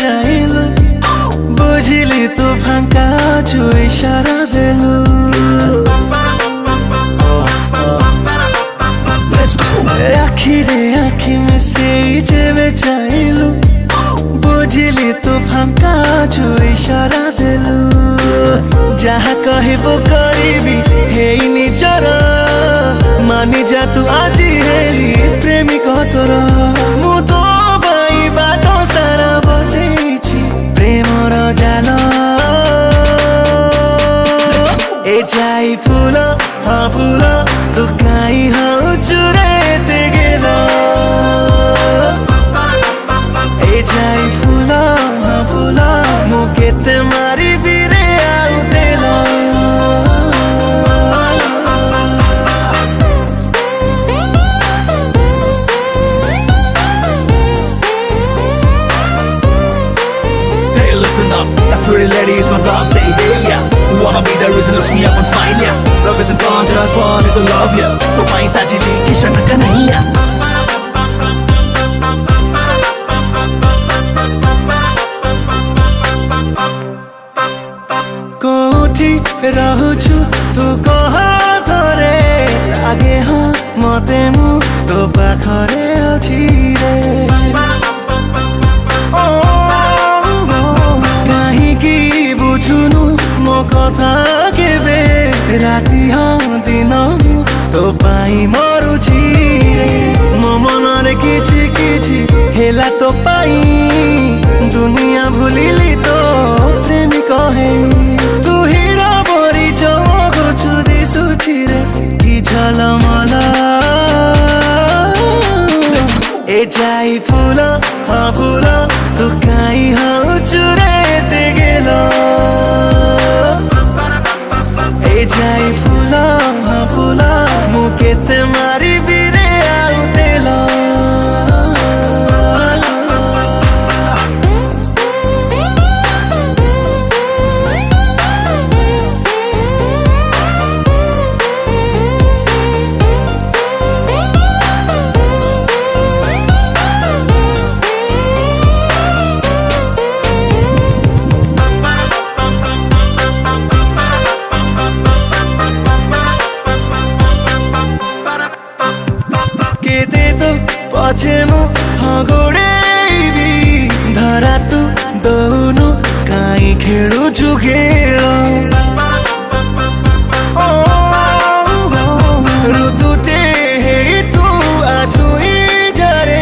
चाहलु बुझिली तू फांका जो इशारा देलु आखिरे आखि मिसे जेबे चाहलु बुझिली तू फांका जो इशारा देलु जहा कहबो करिबी हेई निजर मानि जा तू आजी हेली प्रेमिक तोर मु तो बाई बाटो सारा बसेछि प्रेमर जाल ए जाई फूल हाँ फूल तू काई हाँ चुराते गेल ए जाई फूल हाँ फूल मु केते मारी बिरे आउ देल That pretty lady is my love, say hey yeah. Wanna be the reason, looks me up and smile yeah. Love isn't fun, just fun is a love yeah. To my sajidi kishan ka nahi yeah. कोठी रहूछु तू कह धरे आगे हाँ मते मु तो पाखरे अछि रे बुझुनु मो कथा केबे राति हाँ दिन तो पाई मरुछि मो मनरे किछि किछि हेला तो पाई दुनिया भूलिली तो प्रेमिक है तू हीरा बोरी चमकुछु दिसुछि रे कि झलमला ए जाई फूल हाँ फूल तू काई हाँ चुराते गेल ए जाई फूल हाँ फूल मु केते मारी बिरे आउ देल पछे मु हाँ गोड़ेबी धरा तू दौनु काई खेलुछु खेल ऋतुटे हे तू आछुई जारे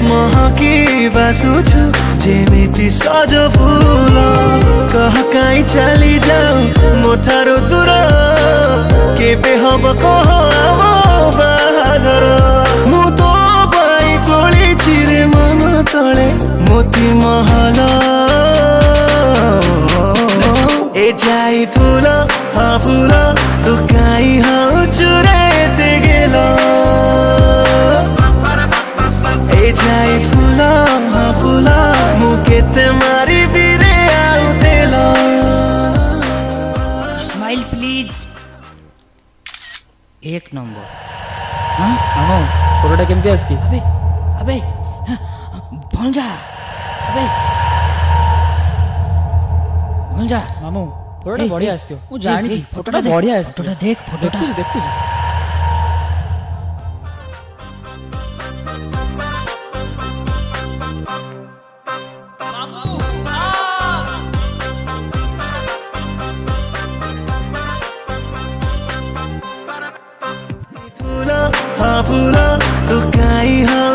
महकी बासुछु जेमिति सज फूल कह काई चली जाऊ मोठारो दूर केबे हब कह आम बाहागर मु तो कोली चिरे मन तले मोती महल ए जाई फूल हाँ फूल तू काई हाँ चुराते गेल ए जाई फूल हाँ फूल मु केते मारी बिरे आउ देल स्माइल प्लीज एक नंबर हाँ मामू फोटोटा केमती आछि अबे अबे भंजा अबे भंजा मामू फोटोटा बढ़िया आछियो मु जानि छी फोटोटा बढ़िया आछियो फोटोटा देख फोटोटा देखु फूल हाँ फूल तू काई हाँ